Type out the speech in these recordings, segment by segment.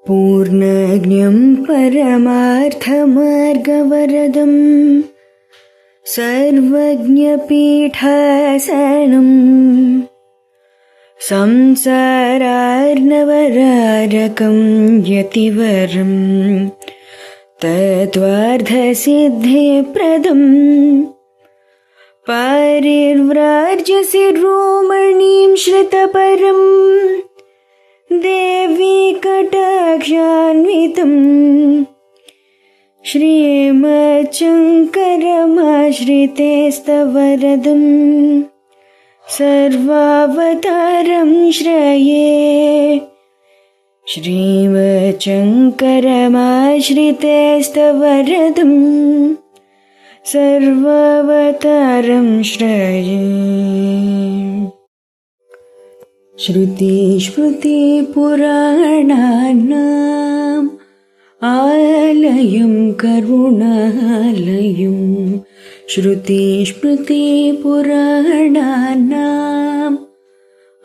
पूर्णज्ञं परमार्थमार्गवरदं सर्वज्ञपीठासनं संसारार्णवरारकं यतिवरं तत्त्वार्थसिद्धिप्रदं पारिव्राज्यशिरोमणिं श्रितपरम् देवी कटाक्षान्वितं श्रीमच्शङ्करमाश्रितेस्तवरदं सर्वावतारं श्रये। श्रीमच्शङ्करमाश्रितेस्तवरदं सर्वावतारं श्रये। श्रुतिस्मृतिपुराणानाम् आलयं करुणालयं श्रुतिस्मृतिपुराणानाम्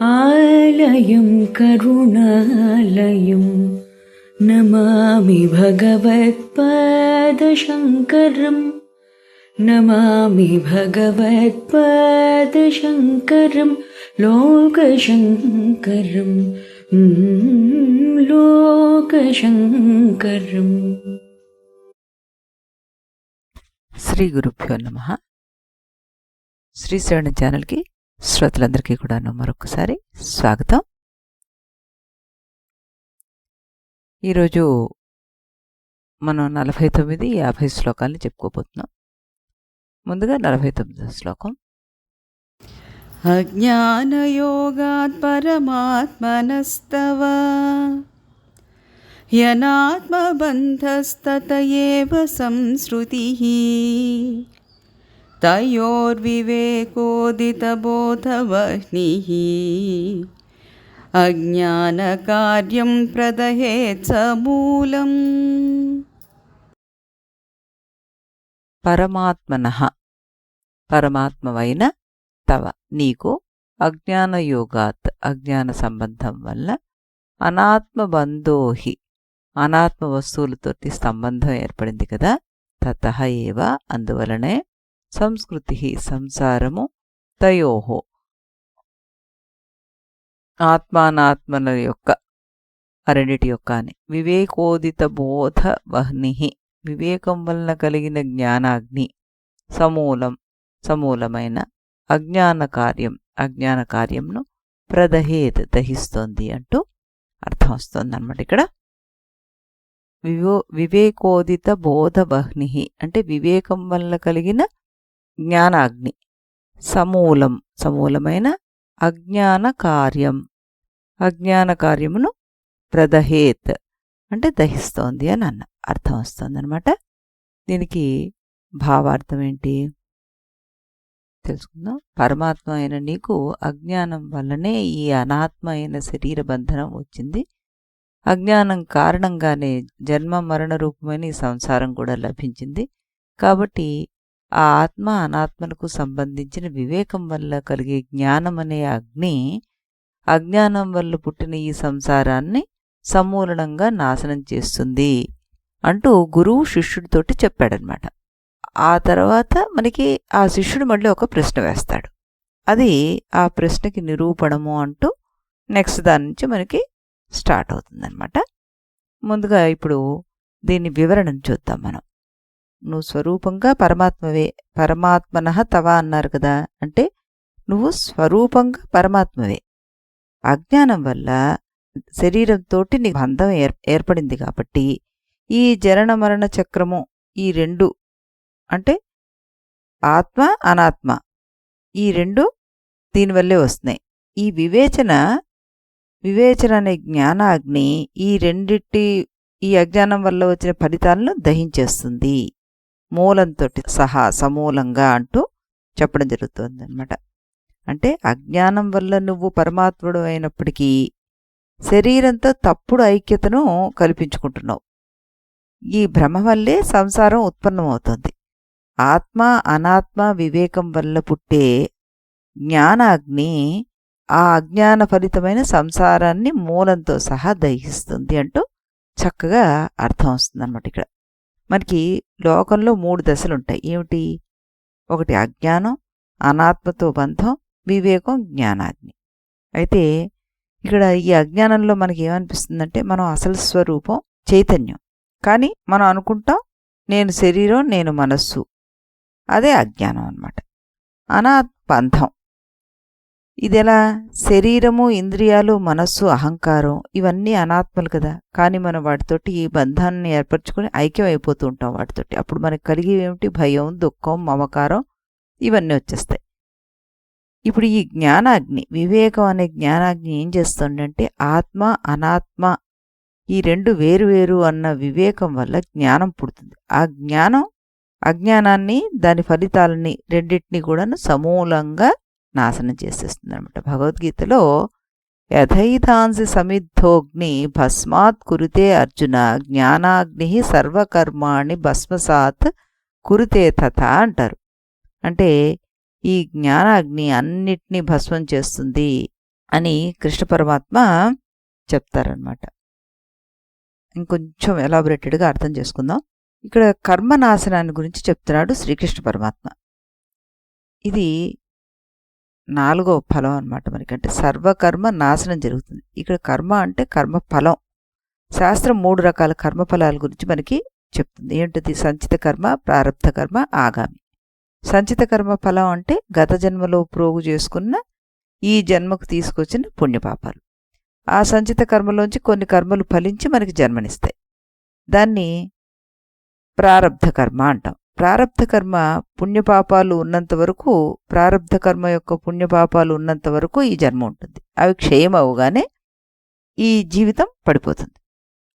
आलयं करुणालयं नमामि भगवत्पादशङ्करम् नमामि भगवत्पादशङ्करं लोकशङ्करं लोकशङ्करम्। శ్రీ గురుభ్యో నమః. శ్రీ శ్రవణ ఛానల్కి శ్రోతలందరికీ కూడా మరొకసారి స్వాగతం. ఈరోజు మనం 49, 50 శ్లోకాలని చెప్పుకోబోతున్నాం. ముందుగా 49వ శ్లోకం. అజ్ఞానయోగాత్ పరమాత్మనస్తవ యనాత్మబంధస్తత ఏవ సంశ్రుతిః తయోర్వివేకోదితబోధవహ్నిః అజ్ఞానకార్యం ప్రదహేత్ సమూలం. పరమాత్మనః పరమాత్మవైన తవ నీకు అజ్ఞానయోగాత్ అజ్ఞాన సంబంధం వల్ల అనాత్మబంధోహి అనాత్మ వస్తువులతోటి సంబంధం ఏర్పడింది కదా. తతః ఏవ అందువలనే సంస్కృతి సంసారము తయోహో ఆత్మానాత్మల యొక్క అరణిటి యొక్క అని వివేకోదిత బోధ వహ్ని వివేకం వలన కలిగిన జ్ఞానాగ్ని సమూలమైన అజ్ఞాన కార్యంను ప్రదహేత్ దహిస్తోంది అంటూ అర్థం వస్తుంది అన్నమాట. ఇక్కడ వివేకోదిత బోధ వహ్ని అంటే వివేకం వలన కలిగిన జ్ఞానాగ్ని సమూలమైన అజ్ఞాన కార్యమును ప్రదహేత్ అంటే దహిస్తోంది అని అర్థం వస్తుంది అనమాట. దీనికి భావార్థం ఏంటి తెలుసుకుందాం. పరమాత్మ అయిన నీకు అజ్ఞానం వల్లనే ఈ అనాత్మ అయిన శరీర బంధనం వచ్చింది. అజ్ఞానం కారణంగానే జన్మ మరణ రూపమైన ఈ సంసారం కూడా లభించింది. కాబట్టి ఆ ఆత్మ అనాత్మలకు సంబంధించిన వివేకం వల్ల కలిగే జ్ఞానం అనే అగ్ని అజ్ఞానం వల్ల పుట్టిన ఈ సంసారాన్ని సమూలంగా నాశనం చేస్తుంది అంటూ గురువు శిష్యుడితోటి చెప్పాడనమాట. ఆ తర్వాత మనకి ఆ శిష్యుడు మళ్ళీ ఒక ప్రశ్న వేస్తాడు. అది ఆ ప్రశ్నకి నిరూపణము అంటూ నెక్స్ట్ దాని నుంచి మనకి స్టార్ట్ అవుతుందన్నమాట. ముందుగా ఇప్పుడు దీని వివరణను చూద్దాం మనం. నువ్వు స్వరూపంగా పరమాత్మవే, పరమాత్మనః తవ అన్నారు కదా, అంటే నువ్వు స్వరూపంగా పరమాత్మవే. అజ్ఞానం వల్ల శరీరంతో నీ బంధం ఏర్పడింది కాబట్టి ఈ జనన మరణ చక్రము ఈ రెండు అంటే ఆత్మ అనాత్మ ఈ రెండు దీనివల్లే వస్తున్నాయి. ఈ వివేచన అనే జ్ఞానాగ్ని ఈ రెండిటి ఈ అజ్ఞానం వల్ల వచ్చిన ఫలితాలను దహించేస్తుంది మూలంతో సహా సమూలంగా అంటూ చెప్పడం జరుగుతుంది అన్నమాట. అంటే అజ్ఞానం వల్ల నువ్వు పరమాత్ముడు అయినప్పటికీ శరీరంతో తప్పుడు ఐక్యతను కల్పించుకుంటున్నావు. ఈ భ్రమ వల్లే సంసారం ఉత్పన్నమవుతుంది. ఆత్మ అనాత్మ వివేకం వల్ల పుట్టే జ్ఞానాగ్ని ఆ అజ్ఞాన ఫలితమైన సంసారాన్ని మూలంతో సహా దహిస్తుంది అంటూ చక్కగా అర్థం వస్తుంది అనమాట. ఇక్కడ మనకి లోకంలో 3 దశలుంటాయి. ఏమిటి? ఒకటి అజ్ఞానం, అనాత్మతో బంధం, వివేకం, జ్ఞానాగ్ని. అయితే ఇక్కడ ఈ అజ్ఞానంలో మనకి ఏమనిపిస్తుందంటే మనం అసలు స్వరూపం చైతన్యం, కానీ మనం అనుకుంటాం నేను శరీరం, నేను మనస్సు. అదే అజ్ఞానం అన్నమాట. బంధం ఇదెలా? శరీరము, ఇంద్రియాలు, మనస్సు, అహంకారం ఇవన్నీ అనాత్మలు కదా, కానీ మనం వాటితోటి ఈ బంధాన్ని ఏర్పరచుకొని ఐక్యం అయిపోతూ ఉంటాం వాటితోటి. అప్పుడు మనకు కలిగేవేమిటి? భయం, దుఃఖం, మమకారం ఇవన్నీ వచ్చేస్తాయి. ఇప్పుడు ఈ జ్ఞానాగ్ని, వివేకం అనే జ్ఞానాగ్ని ఏం చేస్తుందంటే ఆత్మ, అనాత్మ ఈ 2 వేరు అన్న వివేకం వల్ల జ్ఞానం పుడుతుంది. ఆ జ్ఞానం అజ్ఞానాన్ని, దాని ఫలితాలని రెండింటినీ కూడా సమూలంగా నాశనం చేసేస్తుంది అనమాట. భగవద్గీతలో యథైతాంసి సమిద్ధోగ్ని భస్మాత్ కురుతే అర్జున జ్ఞానాగ్ని సర్వకర్మాణి భస్మసాత్ కురుతే తథ అంటారు. అంటే ఈ జ్ఞానాగ్ని అన్నిటినీ భస్మం చేస్తుంది అని కృష్ణ పరమాత్మ చెప్తారనమాట. ఇంకొంచెం ఎలాబొరేటెడ్గా అర్థం చేసుకుందాం. ఇక్కడ కర్మనాశనాన్ని గురించి చెప్తున్నాడు శ్రీకృష్ణ పరమాత్మ. ఇది 4వ ఫలం అనమాట. మనకంటే సర్వకర్మ నాశనం జరుగుతుంది. ఇక్కడ కర్మ అంటే కర్మ ఫలం. శాస్త్రం 3 రకాల కర్మఫలాల గురించి మనకి చెప్తుంది. ఏంటిది? సంచిత కర్మ, ప్రారబ్ధ కర్మ, ఆగామి. సంచిత కర్మ ఫలం అంటే గత జన్మలో ప్రోగు చేసుకున్న ఈ జన్మకు తీసుకొచ్చిన పుణ్యపాపాలు. ఆ సంచిత కర్మలోంచి కొన్ని కర్మలు ఫలించి మనకి జన్మనిస్తాయి. దాన్ని ప్రారబ్ధ కర్మ అంటాం. ప్రారబ్ధ కర్మ పుణ్యపాపాలు ఉన్నంత వరకు, ప్రారబ్ధ కర్మ యొక్క పుణ్యపాపాలు ఉన్నంత వరకు ఈ జన్మ ఉంటుంది. అవి క్షయం అవగానే ఈ జీవితం పడిపోతుంది.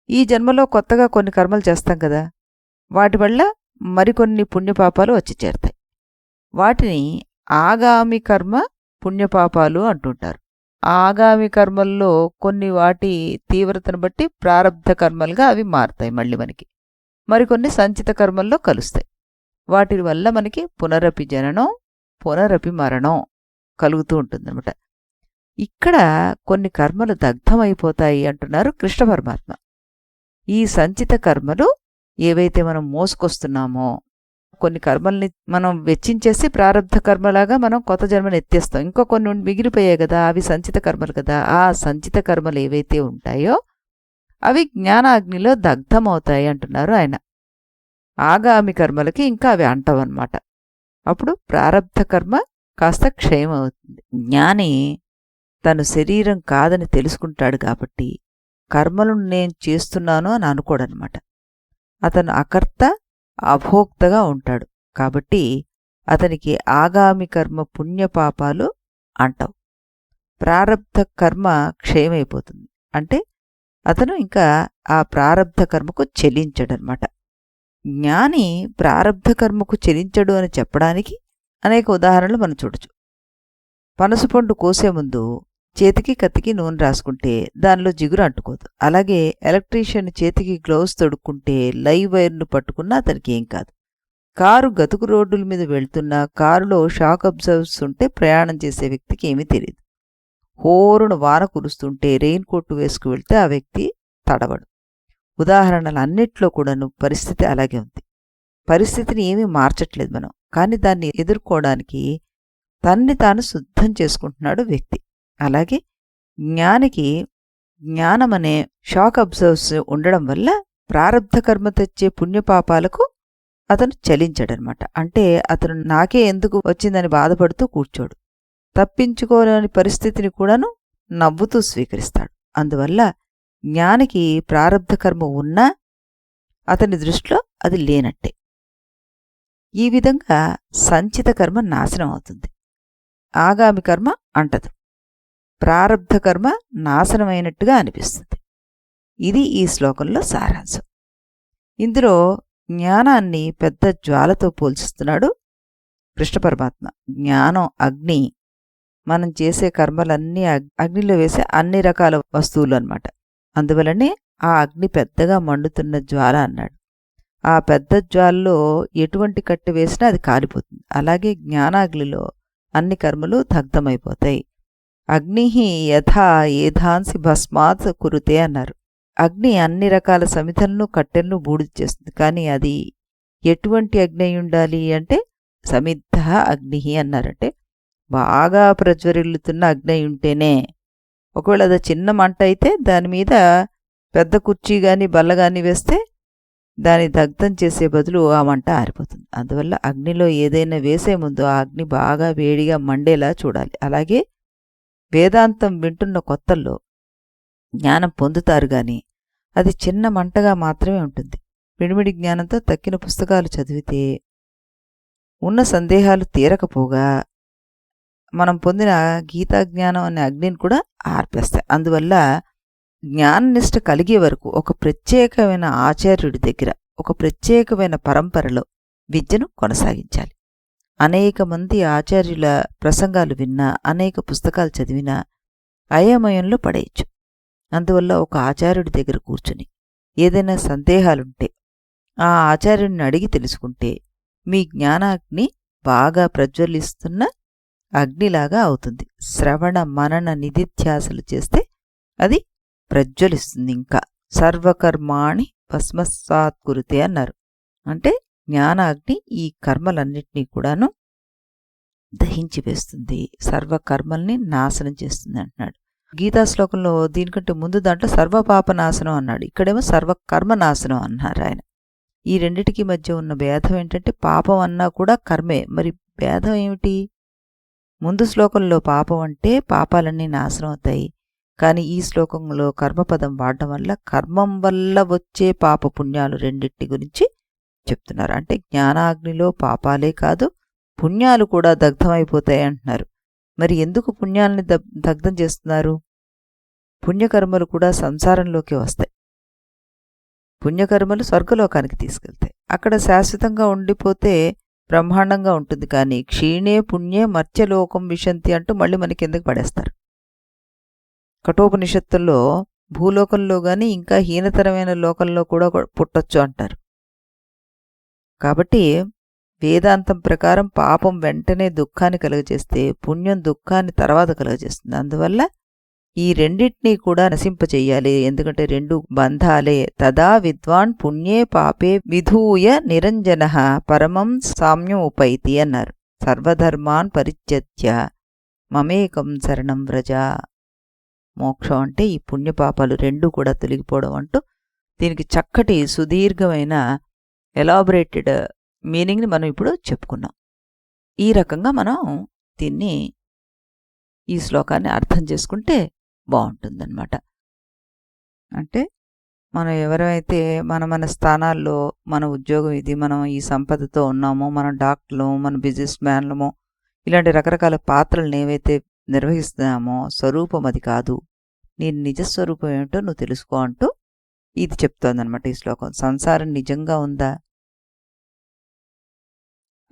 ఈ జన్మలో కొత్తగా కొన్ని కర్మలు చేస్తాం కదా, వాటి వల్ల మరికొన్ని పుణ్యపాపాలు వచ్చి చేరుతాయి. వాటిని ఆగామి కర్మ పుణ్యపాపాలు అంటుంటారు. ఆగామి కర్మల్లో కొన్ని వాటి తీవ్రతను బట్టి ప్రారబ్ధ కర్మలుగా అవి మారుతాయి మళ్ళీ మనకి. మరికొన్ని సంచిత కర్మల్లో కలుస్తాయి. వాటి వల్ల మనకి పునరపి జననం, పునరపి మరణం కలుగుతూ ఉంటుందన్నమాట. ఇక్కడ కొన్ని కర్మలు దగ్ధమైపోతాయి అంటున్నారు కృష్ణ పరమాత్మ. ఈ సంచిత కర్మలు ఏవైతే మనం మోసుకొస్తున్నామో, కొన్ని కర్మల్ని మనం వెచ్చించేసి ప్రారబ్ధ కర్మలాగా మనం కొత్త జన్మను ఎత్తేస్తాం. ఇంకా కొన్ని మిగిలిపోయాయి కదా, అవి సంచిత కర్మలు కదా. ఆ సంచిత కర్మలు ఏవైతే ఉంటాయో అవి జ్ఞానాగ్నిలో దగ్ధమవుతాయి అంటున్నారు ఆయన. ఆగామి కర్మలకి ఇంకా అవి అంటవన్నమాట. అప్పుడు ప్రారబ్ధ కర్మ కాస్త క్షయం అవుతుంది. జ్ఞాని తను శరీరం కాదని తెలుసుకుంటాడు కాబట్టి కర్మలను నేను చేస్తున్నాను అని అనుకోడనమాట. అతను అకర్త, అభోక్తగా ఉంటాడు కాబట్టి అతనికి ఆగామి కర్మ పుణ్యపాపాలు అంటవు. ప్రారబ్ధ కర్మ క్షయమైపోతుంది. అంటే అతను ఇంకా ఆ ప్రారబ్ధ కర్మకు చెలించడనమాట. జ్ఞాని ప్రారబ్ధ కర్మకు చెలించడు అని చెప్పడానికి అనేక ఉదాహరణలు మనం చూడొచ్చు. పనసపండు కోసే ముందు చేతికి కత్తికి నూనె రాసుకుంటే దానిలో జిగురు అంటుకోదు. అలాగే ఎలక్ట్రీషియన్ చేతికి గ్లౌస్ తొడుక్కుంటే లైవ్ వైర్ను పట్టుకున్నా అతనికి ఏం కాదు. కారు గతుకు రోడ్డుల మీద వెళ్తున్నా కారులో షాక్ అబ్జర్వర్స్ ఉంటే ప్రయాణం చేసే వ్యక్తికి ఏమీ తెలియదు. హోరును వాన కురుస్తుంటే రెయిన్ కోట్ వేసుకు వెళ్తే ఆ వ్యక్తి తడవడు. ఉదాహరణలన్నిట్లో కూడాను పరిస్థితి అలాగే ఉంది. పరిస్థితిని ఏమీ మార్చట్లేదు మనం, కానీ దాన్ని ఎదుర్కోవడానికి తన్ని తాను శుద్ధం చేసుకుంటున్నాడు వ్యక్తి. అలాగే జ్ఞానికి జ్ఞానమనే షాక్ అబ్జర్వర్స్ ఉండడం వల్ల ప్రారబ్ధ కర్మ తెచ్చే పుణ్యపాపాలకు అతను చలించాడనమాట. అంటే అతను నాకే ఎందుకు వచ్చిందని బాధపడుతూ కూర్చోడు. తప్పించుకోలేని పరిస్థితిని కూడాను నవ్వుతూ స్వీకరిస్తాడు. అందువల్ల జ్ఞానికి ప్రారబ్ధ కర్మ ఉన్నా అతని దృష్టిలో అది లేనట్టే. ఈ విధంగా సంచిత కర్మ నాశనం అవుతుంది. ఆగామి కర్మ అంటదు. ప్రారబ్ధ కర్మ నాశనమైనట్టుగా అనిపిస్తుంది. ఇది ఈ శ్లోకంలో సారాంశం. ఇందులో జ్ఞానాన్ని పెద్ద జ్వాలతో పోల్చిస్తున్నాడు కృష్ణ పరమాత్మ. జ్ఞానం అగ్ని. మనం చేసే కర్మలన్నీ అగ్నిలో వేసే అన్ని రకాల వస్తువులు అన్నమాట. అందువలనే ఆ అగ్ని పెద్దగా మండుతున్న జ్వాల అన్నాడు. ఆ పెద్ద జ్వాలలో ఎటువంటి కట్టె వేసినా అది కాలిపోతుంది. అలాగే జ్ఞానాగ్నిలో అన్ని కర్మలు దగ్ధమైపోతాయి. అగ్ని యథా ఏధాంసి భస్మాత్ కురుతే అన్నారు. అగ్ని అన్ని రకాల సమిధలను కట్టెలను బూడిద చేస్తుంది. కానీ అది ఎటువంటి అగ్ని అయి ఉండాలి అంటే సమిద్ధ అగ్ని అన్నారంటే బాగా ప్రజ్వరిల్లుతున్న అగ్ని అయి ఉంటేనే. ఒకవేళ అది చిన్న మంట అయితే దాని మీద పెద్ద కుర్చీ కానీ బల్ల కానీ వేస్తే దాన్ని దగ్ధం చేసే బదులు ఆ మంట ఆరిపోతుంది. అందువల్ల అగ్నిలో ఏదైనా వేసే ముందు ఆ అగ్ని బాగా వేడిగా మండేలా చూడాలి. అలాగే వేదాంతం వింటున్న కొత్తల్లో జ్ఞానం పొందుతారు కానీ అది చిన్న మంటగా మాత్రమే ఉంటుంది. మిడిమిడి జ్ఞానంతో తక్కిన పుస్తకాలు చదివితే ఉన్న సందేహాలు తీరకపోగా మనం పొందిన గీతా జ్ఞానం అనే అగ్నిని కూడా ఆర్పేస్తాయి. అందువల్ల జ్ఞాననిష్ట కలిగే వరకు ఒక ప్రత్యేకమైన ఆచార్యుడి దగ్గర ఒక ప్రత్యేకమైన పరంపరలో విద్యను కొనసాగించాలి. అనేక మంది ఆచార్యుల ప్రసంగాలు విన్నా, అనేక పుస్తకాలు చదివినా అయోమయంలో పడేయచ్చు. అందువల్ల ఒక ఆచార్యుడి దగ్గర కూర్చుని ఏదైనా సందేహాలుంటే ఆ ఆచార్యుడిని అడిగి తెలుసుకుంటే మీ జ్ఞానాగ్ని బాగా ప్రజ్వలిస్తున్న అగ్నిలాగా అవుతుంది. శ్రవణ మనన నిధిధ్యాసలు చేస్తే అది ప్రజ్వలిస్తుంది. ఇంకా సర్వకర్మాణి భస్మసాత్కురుతే అన్నారు. అంటే జ్ఞానాగ్ని ఈ కర్మలన్నిటినీ కూడాను దహించి వేస్తుంది, సర్వకర్మల్ని నాశనం చేస్తుంది అంటున్నాడు. గీతా శ్లోకంలో దీనికంటే ముందు దాంట్లో సర్వపాపనాశనం అన్నాడు, ఇక్కడేమో సర్వకర్మనాశనం అన్నారు ఆయన. ఈ రెండిటికి మధ్య ఉన్న భేదం ఏంటంటే పాపం అన్నా కూడా కర్మే. మరి భేదం ఏమిటి? ముందు శ్లోకంలో పాపం అంటే పాపాలన్నీ నాశనం అవుతాయి, కానీ ఈ శ్లోకంలో కర్మపదం వాడడం వల్ల కర్మం వల్ల వచ్చే పాప పుణ్యాలు రెండింటి గురించి చెప్తున్నారు. అంటే జ్ఞానాగ్నిలో పాపాలే కాదు పుణ్యాలు కూడా దగ్ధమైపోతాయి అంటున్నారు. మరి ఎందుకు పుణ్యాలని దగ్ధం చేస్తున్నారు? పుణ్యకర్మలు కూడా సంసారంలోకి వస్తాయి. పుణ్యకర్మలు స్వర్గలోకానికి తీసుకెళ్తాయి. అక్కడ శాశ్వతంగా ఉండిపోతే బ్రహ్మాండంగా ఉంటుంది. కానీ క్షీణే పుణ్యే మర్త్యలోకం విశంతి అంటూ మళ్ళీ మనకి ఎందుకు పడేస్తారు. కఠోపనిషత్తుల్లో భూలోకంలో గాని ఇంకా హీనతరమైన లోకంలో కూడా పుట్టొచ్చు అంటారు. కాబట్టి వేదాంతం ప్రకారం పాపం వెంటనే దుఃఖాన్ని కలుగజేస్తే పుణ్యం దుఃఖాన్ని తర్వాత కలుగజేస్తుంది. అందువల్ల ఈ రెండింటినీ కూడా నశింపచెయ్యాలి. ఎందుకంటే రెండు బంధాలే. తదా విద్వాన్ పుణ్యే పాపే విధూయ నిరంజన పరమం సామ్యం ఉపైతి అన్నారు. సర్వధర్మాన్ పరిత్యజ్య మమేకం శరణం వ్రజ. మోక్షం అంటే ఈ పుణ్యపాపాలు రెండూ కూడా తొలగిపోవడం అంటూ దీనికి చక్కటి సుదీర్ఘమైన ఎలాబొరేటెడ్ మీనింగ్ని మనం ఇప్పుడు చెప్పుకున్నాం. ఈ రకంగా మనం దీన్ని ఈ శ్లోకాన్ని అర్థం చేసుకుంటే బాగుంటుందన్నమాట. అంటే మనం ఎవరైతే మన స్థానాల్లో మన ఉద్యోగం ఇది, మనం ఈ సంపదతో ఉన్నామో, మనం డాక్టర్లు, మన బిజినెస్ మ్యాన్లమో, ఇలాంటి రకరకాల పాత్రలను ఏవైతే నిర్వహిస్తున్నామో స్వరూపం అది కాదు, నీ నిజస్వరూపం ఏమిటో నువ్వు తెలుసుకో అంటూ ఇది చెప్తోందనమాట ఈ శ్లోకం. సంసారం నిజంగా ఉందా?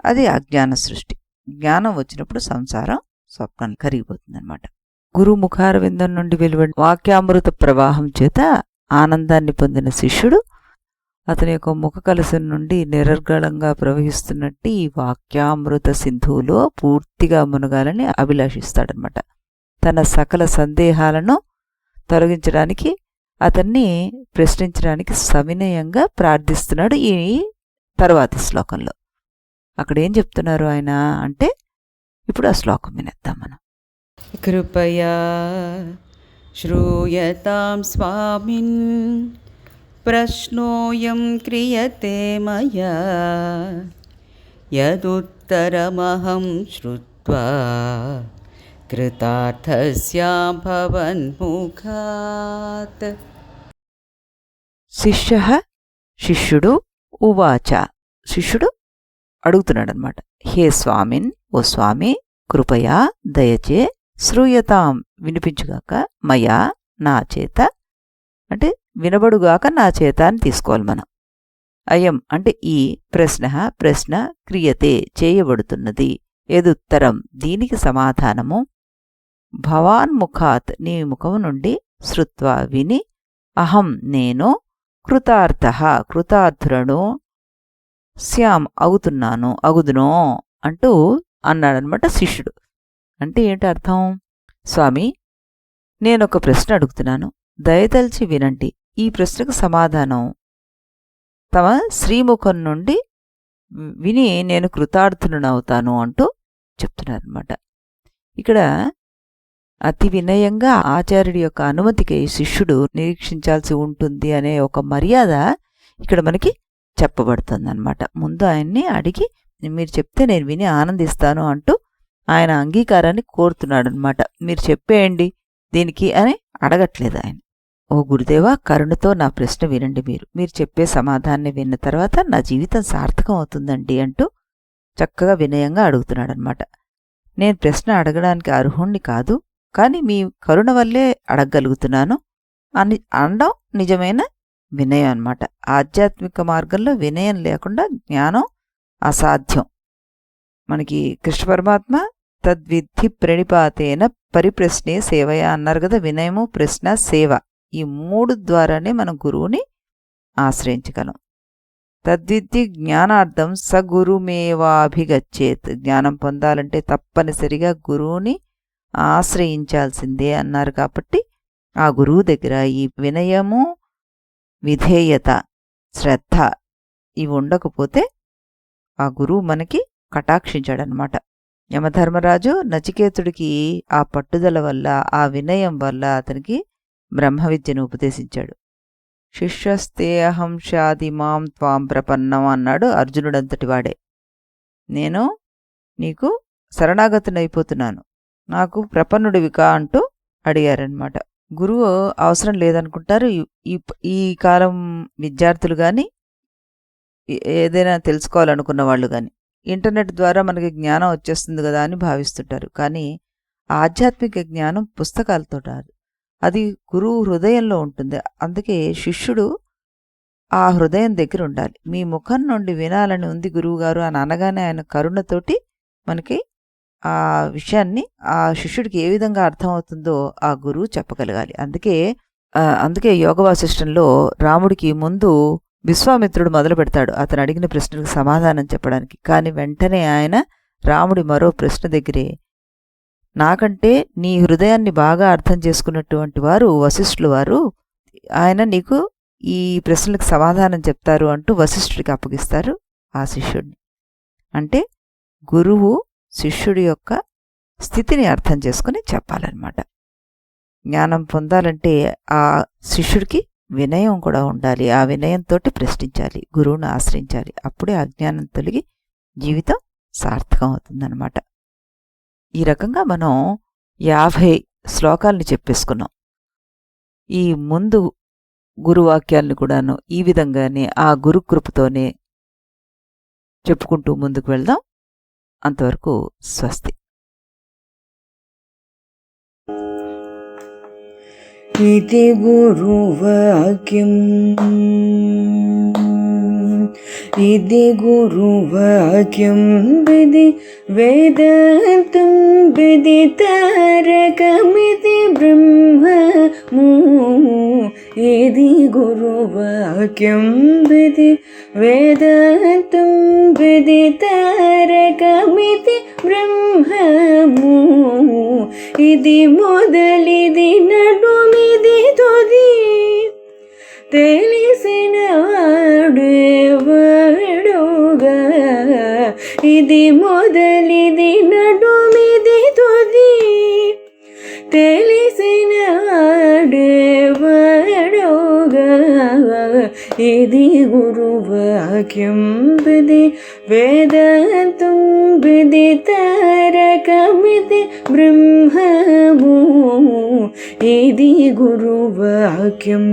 అది అజ్ఞాన సృష్టి. జ్ఞానం వచ్చినప్పుడు సంసారం స్వప్నం కరిగిపోతుందన్నమాట. గురుముఖార విందం నుండి వెలువడి వాక్యామృత ప్రవాహం చేత ఆనందాన్ని పొందిన శిష్యుడు అతని యొక్క ముఖ కలశం నుండి నిరర్గళంగా ప్రవహిస్తున్నట్టు ఈ వాక్యామృత సింధువులో పూర్తిగా మునగాలని అభిలాషిస్తాడనమాట. తన సకల సందేహాలను తొలగించడానికి, అతన్ని ప్రశ్నించడానికి సవినయంగా ప్రార్థిస్తున్నాడు ఈ తర్వాతి శ్లోకంలో. అక్కడేం చెప్తున్నారు ఆయన అంటే ఇప్పుడు ఆ శ్లోకం వినేద్దాం మనం. కృపయా శ్రూయతాం స్వామిన్ ప్రశ్నోయం క్రియతే మయా యదుత్తరమహం శ్రుత్వా కృతార్థస్యాం భవన్ముఖాత్. శిష్యుడు ఉవాచ, శిష్యుడు అడుగుతున్నాడనమాట. హే స్వామిన్, ఓ స్వామి, కృపయా దయచే, శ్రూయతాం వినిపించుగాక, మయా నా చేత, అంటే వినబడుగాక నా చేత అని తీసుకోవాలి మనం. అయం అంటే ఈ ప్రశ్న క్రియతే చేయబడుతున్నది, ఎదుత్తరం దీనికి సమాధానము, భవాన్ముఖాత్ నీ ముఖము నుండి, శ్రుత్వా విని, అహం నేను, కృతార్థులను, శ్యాం అగుదునో అంటూ అన్నాడనమాట శిష్యుడు. అంటే ఏంటి అర్థం? స్వామి, నేనొక ప్రశ్న అడుగుతున్నాను, దయతలిచి వినండి. ఈ ప్రశ్నకు సమాధానం తమ శ్రీముఖం నుండి విని నేను కృతార్థునవుతాను అంటూ చెప్తున్నారనమాట. ఇక్కడ అతి వినయంగా ఆచార్యుడి యొక్క అనుమతికి శిష్యుడు నిరీక్షించాల్సి ఉంటుంది అనే ఒక మర్యాద ఇక్కడ మనకి చెప్పబడుతుందన్నమాట. ముందు ఆయన్ని అడిగి మీరు చెప్తే నేను విని ఆనందిస్తాను అంటూ ఆయన అంగీకారాన్ని కోరుతున్నాడనమాట. మీరు చెప్పేయండి దీనికి అని అడగట్లేదు ఆయన. ఓ గురుదేవా, కరుణతో నా ప్రశ్న వినండి. మీరు చెప్పే సమాధానాన్ని విన్న తర్వాత నా జీవితం సార్థకం అవుతుందండి అంటూ చక్కగా వినయంగా అడుగుతున్నాడనమాట. నేను ప్రశ్న అడగడానికి అర్హుణ్ణి కాదు, కానీ మీ కరుణ వల్లే అడగగలుగుతున్నాను అని అనడం నిజమైన వినయం అన్నమాట. ఆధ్యాత్మిక మార్గంలో వినయం లేకుండా జ్ఞానం అసాధ్యం. మనకి కృష్ణ పరమాత్మ తద్విద్ధి ప్రణిపాతేన పరిప్రశ్నే సేవయ అన్నారు కదా. వినయము, ప్రశ్న, సేవ, ఈ 3 ద్వారానే మనం గురువుని ఆశ్రయించగలం. తద్విద్ధి జ్ఞానార్థం సగురుమేవాభిగచ్చేత్. జ్ఞానం పొందాలంటే తప్పనిసరిగా గురువుని ఆశ్రయించాల్సిందే అన్నారు. కాబట్టి ఆ గురువు దగ్గర ఈ వినయము, విధేయత, శ్రద్ధ ఇవి ఉండకపోతే ఆ గురువు మనకి కటాక్షించాడనమాట. యమధర్మరాజు నచికేతుడికి ఆ పట్టుదల వల్ల, ఆ వినయం వల్ల అతనికి బ్రహ్మ విద్యను ఉపదేశించాడు. శిష్యస్తే అహం షాది మాం త్వాం ప్రపన్నం అన్నాడు అర్జునుడంతటి వాడే. నేను నీకు శరణాగతునైపోతున్నాను, నాకు ప్రపన్నుడివికా అంటూ అడిగారనమాట. గురువు అవసరం లేదనుకుంటారు ఈ కాలం విద్యార్థులు కానీ, ఏదైనా తెలుసుకోవాలనుకున్న వాళ్ళు కానీ. ఇంటర్నెట్ ద్వారా మనకి జ్ఞానం వచ్చేస్తుంది కదా అని భావిస్తుంటారు. కానీ ఆధ్యాత్మిక జ్ఞానం పుస్తకాలతో రాదు, అది గురువు హృదయంలో ఉంటుంది. అందుకే శిష్యుడు ఆ హృదయం దగ్గర ఉండాలి. మీ ముఖం నుండి వినాలని ఉంది గురువుగారు అని అనగానే ఆయన కరుణతోటి మనకి ఆ విషయాన్ని ఆ శిష్యుడికి ఏ విధంగా అర్థమవుతుందో ఆ గురువు చెప్పగలగాలి. అందుకే యోగ వాసిష్టంలో రాముడికి ముందు విశ్వామిత్రుడు మొదలు పెడతాడు అతను అడిగిన ప్రశ్నలకు సమాధానం చెప్పడానికి. కానీ వెంటనే ఆయన రాముడి మరో ప్రశ్న దగ్గరే, నాకంటే నీ హృదయాన్ని బాగా అర్థం చేసుకున్నటువంటి వారు వశిష్ఠులు వారు, ఆయన నీకు ఈ ప్రశ్నలకు సమాధానం చెప్తారు అంటూ వశిష్ఠుడికి అప్పగిస్తారు ఆ శిష్యుడిని. అంటే గురువు శిష్యుడి యొక్క స్థితిని అర్థం చేసుకుని చెప్పాలన్నమాట. జ్ఞానం పొందాలంటే ఆ శిష్యుడికి వినయం కూడా ఉండాలి. ఆ వినయంతో ప్రశ్నించాలి, గురువును ఆశ్రయించాలి. అప్పుడే అజ్ఞానం తొలగి జీవితం సార్థకం అవుతుందన్నమాట. ఈ రకంగా మనం 50 శ్లోకాలని చెప్పేసుకున్నాం. ఈ ముందు గురువాక్యాలను కూడాను ఈ విధంగానే ఆ గురుకృపతోనే చెప్పుకుంటూ ముందుకు వెళ్దాం. అంతవరకు స్వస్తి. इति गुरुवाक्यम् इति गुरुवाक्यं विधि वेदान्तं विदितारकमिति ब्रह्ममु इति गुरुवाक्यं विधि वेदान्तं विदितारकमिति ब्रह्ममु इति मोदलिदि नडुमिदि तुदि తెలిసిన వాడేవాడుగా ఇది మొదలిది నడుమిది తుది తెలిసిన వాడేవాడుగా ఇది గురువాక్యం విధి వేదాంతం విదితారకమితి బ్రహ్మము ఇది గురువాక్యం.